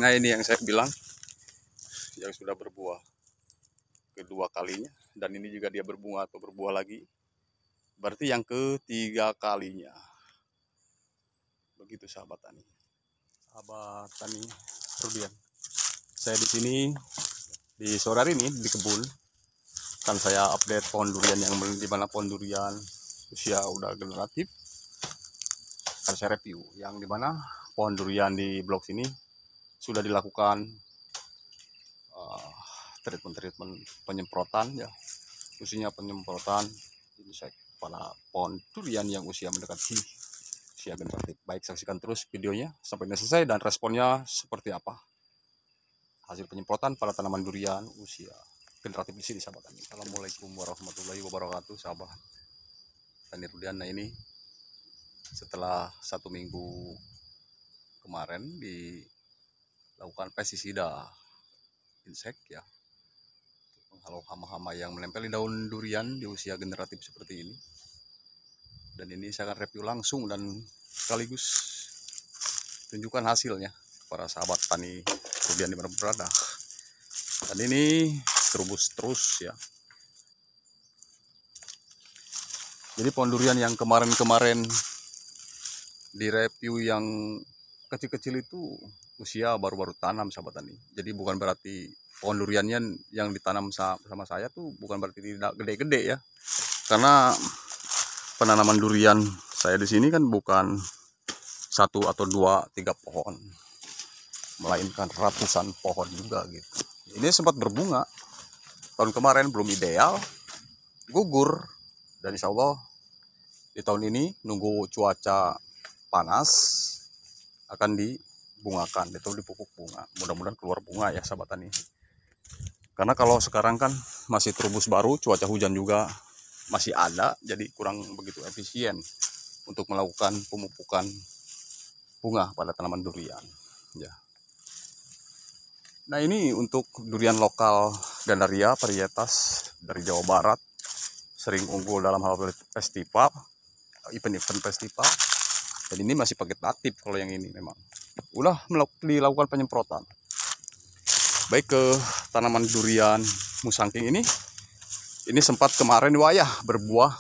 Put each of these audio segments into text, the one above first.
Nah ini yang saya bilang, yang sudah berbuah kedua kalinya, dan ini juga dia berbunga atau berbuah lagi, berarti yang ketiga kalinya. Begitu sahabat tani. Sahabat tani Rudian. Saya di sini di sore hari ini di kebun, kan saya update pohon durian yang di mana pohon durian usia udah generatif. Kan saya review yang di mana pohon durian di blok sini sudah dilakukan treatment penyemprotan ya, khususnya penyemprotan insek pada pohon durian yang usia mendekati usia generatif. Baik, saksikan terus videonya sampai selesai dan responnya seperti apa hasil penyemprotan pada tanaman durian usia generatif di sini sahabat tani. Assalamualaikum warahmatullahi wabarakatuh sahabat tani Rudian. Nah ini setelah 1 minggu kemarin dilakukan pestisida insek ya, menghalau hama-hama yang menempel di daun durian di usia generatif seperti ini. Dan ini saya akan review langsung dan sekaligus tunjukkan hasilnya para sahabat tani durian di mana berada. Dan ini terus ya. Jadi pohon durian yang kemarin di review yang kecil-kecil itu usia baru-baru tanam sahabat tani. Jadi bukan berarti pohon duriannya yang ditanam sama saya tuh bukan berarti tidak gede-gede ya. Karena penanaman durian saya di sini kan bukan 1 atau 2, 3 pohon, melainkan ratusan pohon juga gitu. Ini sempat berbunga tahun kemarin, belum ideal, gugur, dan insya Allah di tahun ini nunggu cuaca panas akan dibungakan atau dipupuk bunga. Mudah-mudahan keluar bunga ya sahabat tani. Karena kalau sekarang kan masih terubus baru, cuaca hujan juga masih ada, jadi kurang begitu efisien untuk melakukan pemupukan bunga pada tanaman durian ya. Nah ini untuk durian lokal Gandaria varietas dari Jawa Barat, sering unggul dalam hal festival, event festival. Dan ini masih paket aktif. Kalau yang ini memang udah dilakukan penyemprotan baik ke tanaman durian musangking ini sempat kemarin wayah berbuah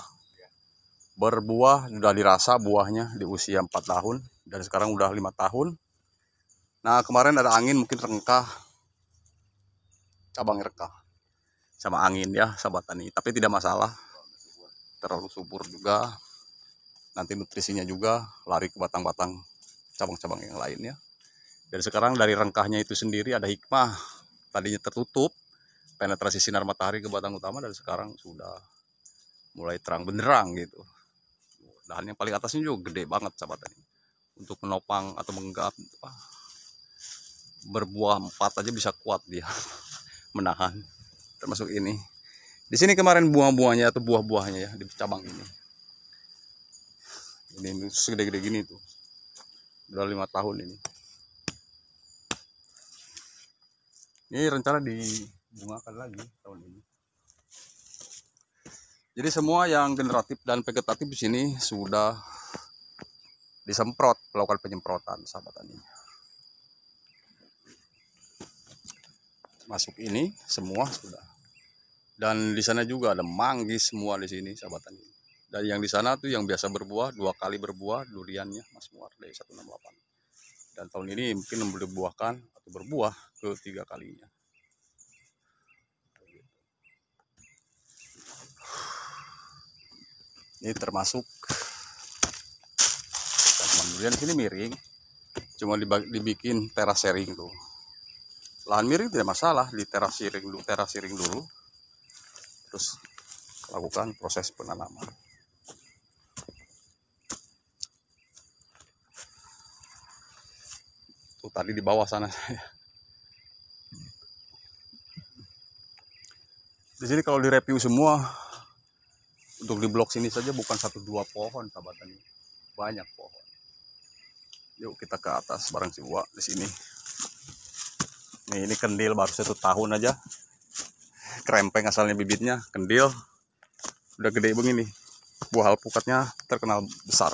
sudah dirasa buahnya di usia 4 tahun dan sekarang udah 5 tahun. Nah kemarin ada angin, mungkin rengkah, cabang rekah sama angin ya sahabat tani, tapi tidak masalah, terlalu subur juga, nanti nutrisinya juga lari ke batang-batang cabang-cabang yang lainnya. Dan sekarang dari rengkahnya itu sendiri ada hikmah, tadinya tertutup penetrasi sinar matahari ke batang utama, dan sekarang sudah mulai terang benderang gitu. Dahan yang paling atasnya juga gede banget sahabat tani, untuk menopang atau menggenggam berbuah 4 aja bisa kuat dia menahan, termasuk ini. Di sini kemarin buah-buahnya atau buah-buahnya ya di cabang ini segede-gede gini tuh, udah 5 tahun ini. Ini rencana dibungakan lagi tahun ini. Jadi semua yang generatif dan vegetatif di sini sudah disemprot, melakukan penyemprotan sahabat tani. Masuk ini semua sudah. Dan di sana juga ada manggis semua di sini sahabat tani. Dan yang di sana tuh yang biasa berbuah 2 kali berbuah duriannya Mas Muar dari 168. Dan tahun ini mungkin membuahkan atau berbuah ke 3 kalinya. Ini termasuk tanaman durian sini miring, cuma dibikin teras sharing tuh. Lahan miring tidak masalah, di teras sharing dulu, terus lakukan proses penanaman. Tuh tadi di bawah sana saya. Di sini kalau direview semua untuk di blok sini saja bukan 1-2 pohon sahabat tani, banyak pohon. Yuk kita ke atas bareng si Uwa di sini. Nih ini kendil baru 1 tahun aja, krempeng asalnya bibitnya, kendil udah gede begini, buah alpukatnya terkenal besar.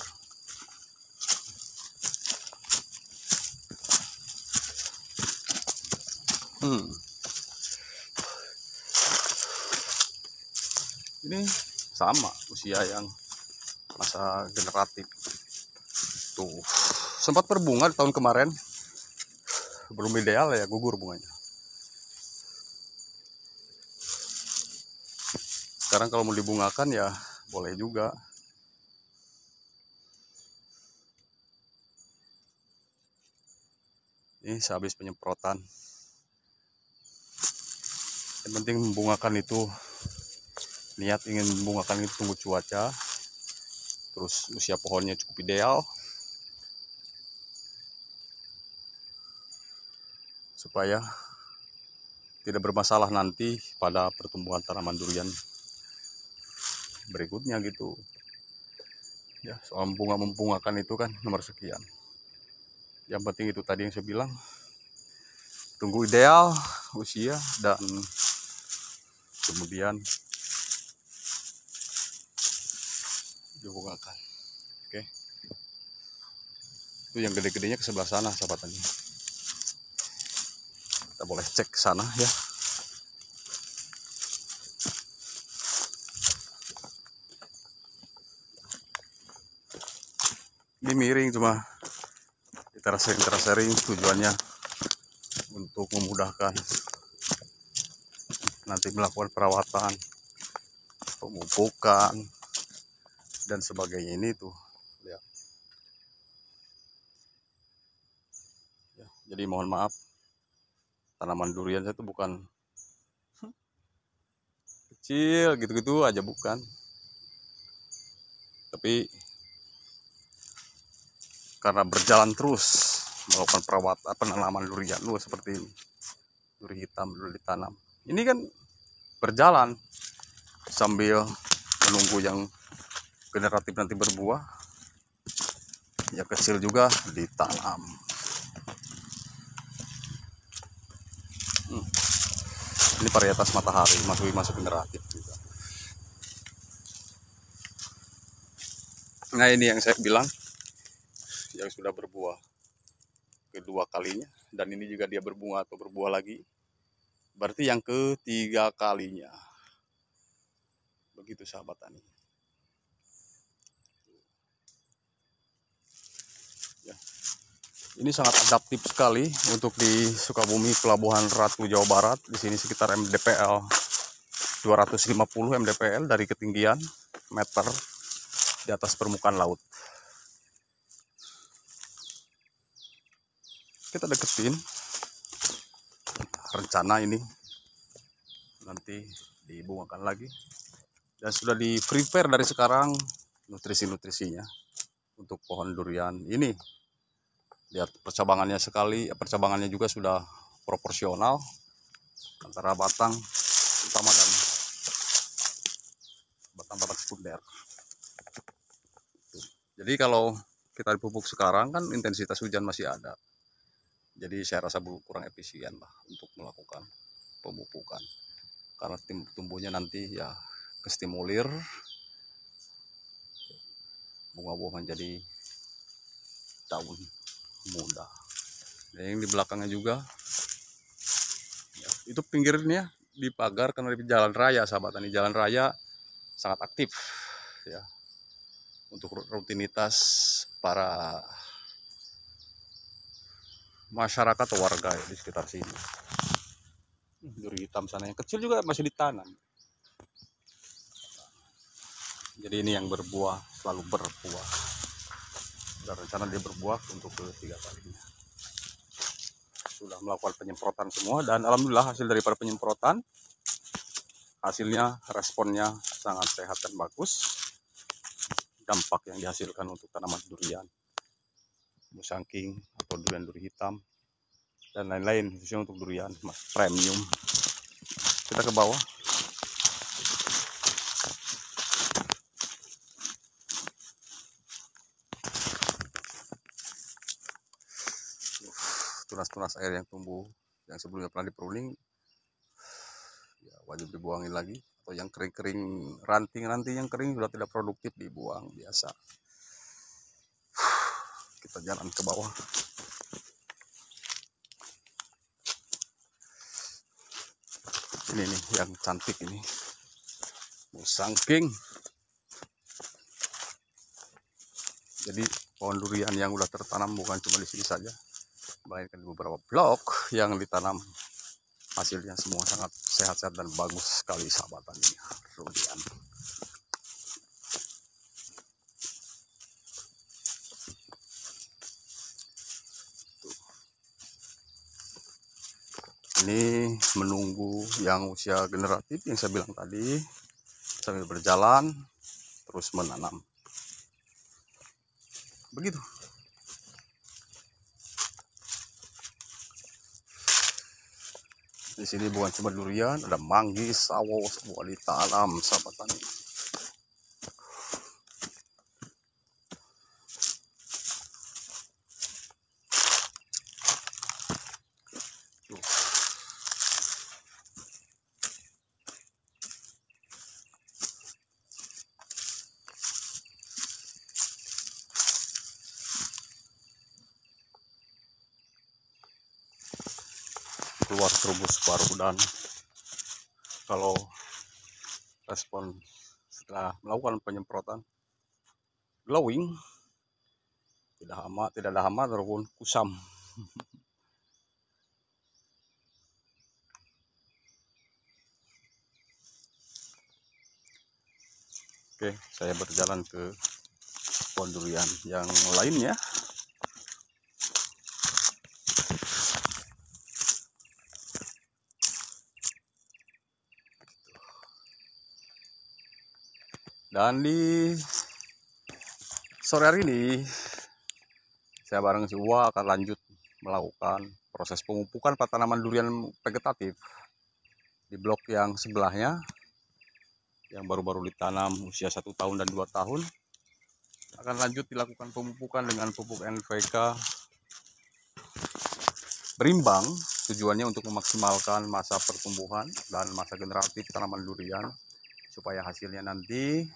Ini sama usia yang masa generatif. Tuh, sempat berbunga tahun kemarin, belum ideal ya, gugur bunganya. Sekarang kalau mau dibungakan ya boleh juga. Ini sehabis penyemprotan. Yang penting membungakan itu, niat ingin membungakan itu tunggu cuaca, terus usia pohonnya cukup ideal, supaya tidak bermasalah nanti pada pertumbuhan tanaman durian berikutnya gitu. Ya, soal membungakan itu kan nomor sekian. Yang penting itu tadi yang saya bilang, tunggu ideal usia dan kemudian dibungakan. Oke, itu yang gede-gedenya ke sebelah sana sahabat tani. Kita boleh cek ke sana ya. Ini miring cuma terasering tujuannya untuk memudahkan nanti melakukan perawatan, pemupukan dan sebagainya. Ini tuh lihat ya, jadi mohon maaf, tanaman durian saya itu bukan kecil gitu-gitu aja, bukan, tapi karena berjalan terus melakukan perawatan penanaman durian seperti ini, duri hitam dulu ditanam. Ini kan berjalan sambil menunggu yang generatif nanti berbuah, ya kecil juga ditanam. Ini varietas matahari, masuk generatif juga. Nah ini yang saya bilang, yang sudah berbuah kedua kalinya, dan ini juga dia berbunga atau berbuah lagi, berarti yang ketiga kalinya. Begitu sahabat tani. Ya. Ini sangat adaptif sekali untuk di Sukabumi, Pelabuhan Ratu, Jawa Barat. Di sini sekitar MDPL 250 MDPL dari ketinggian meter di atas permukaan laut. Kita deketin, rencana ini nanti dibungakan lagi, dan sudah di prepare dari sekarang nutrisi-nutrisinya untuk pohon durian ini. Lihat percabangannya juga sudah proporsional antara batang utama dan batang-batang sekunder. Jadi kalau kita dipupuk sekarang kan intensitas hujan masih ada, jadi saya rasa kurang efisien lah untuk melakukan pemupukan, karena tumbuhnya nanti ya kestimulir, bunga-bunga menjadi daun muda. Dan yang di belakangnya juga ya, itu pinggirnya dipagar karena di jalan raya sahabat tani. Jalan raya sangat aktif ya untuk rutinitas para masyarakat atau warga ya, di sekitar sini. Duri hitam sana yang kecil juga masih ditanam. Jadi ini yang berbuah selalu berbuah. Dan rencana dia berbuah untuk ketiga kalinya. Sudah melakukan penyemprotan semua, dan alhamdulillah hasil daripada penyemprotan, hasilnya responnya sangat sehat dan bagus. Dampak yang dihasilkan untuk tanaman durian, musangking atau durian duri hitam dan lain-lain, khususnya untuk durian premium. Kita ke bawah. Tunas-tunas air yang tumbuh yang sebelumnya pernah diperuling ya wajib dibuangin lagi, atau yang kering-kering, ranting-ranting yang kering sudah tidak produktif dibuang biasa. Kita jalan ke bawah. Ini nih yang cantik ini, Musang King. Jadi pohon durian yang udah tertanam bukan cuma di sini saja, melainkan di beberapa blok yang ditanam. Hasilnya semua sangat sehat-sehat dan bagus sekali sahabat tani durian. Ini menunggu yang usia generatif yang saya bilang tadi, sambil berjalan terus menanam. Begitu. Di sini bukan cuma durian, ada manggis, sawo semua ditanam sahabat tani. Keluar terubus baru, dan kalau respon setelah melakukan penyemprotan glowing, tidak ada hama ataupun kusam. Oke, saya berjalan ke pohon durian yang lainnya. Dan di sore hari ini saya bareng si Uwa akan lanjut melakukan proses pemupukan tanaman durian vegetatif di blok yang sebelahnya, yang baru-baru ditanam usia 1 tahun dan 2 tahun. Akan lanjut dilakukan pemupukan dengan pupuk NPK berimbang, tujuannya untuk memaksimalkan masa pertumbuhan dan masa generatif tanaman durian, supaya hasilnya nanti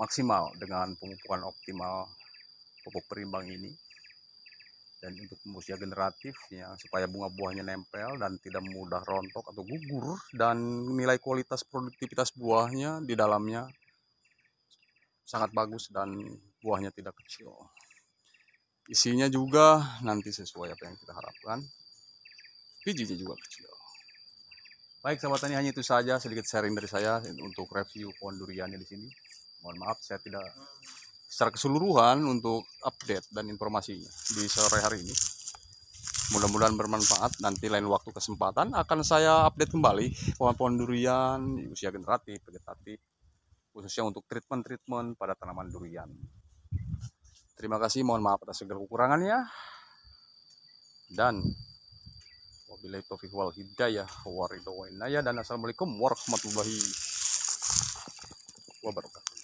maksimal dengan pemupukan optimal pupuk berimbang ini. Dan untuk usia generatif ya, supaya bunga buahnya nempel dan tidak mudah rontok atau gugur, dan nilai kualitas produktivitas buahnya di dalamnya sangat bagus dan buahnya tidak kecil. Isinya juga nanti sesuai apa yang kita harapkan, bijinya juga kecil. Baik sahabat tani, hanya itu saja sedikit sharing dari saya untuk review pohon duriannya di sini. Mohon maaf saya tidak secara keseluruhan untuk update dan informasinya di sore hari ini. Mudah-mudahan bermanfaat. Nanti lain waktu kesempatan akan saya update kembali pohon-pohon durian di usia generatif, vegetatif, khususnya untuk treatment pada tanaman durian. Terima kasih, mohon maaf atas segala kekurangannya. Dan wabillahi taufiq wal hidayah wa ridho wa inayah, dan assalamualaikum warahmatullahi wabarakatuh.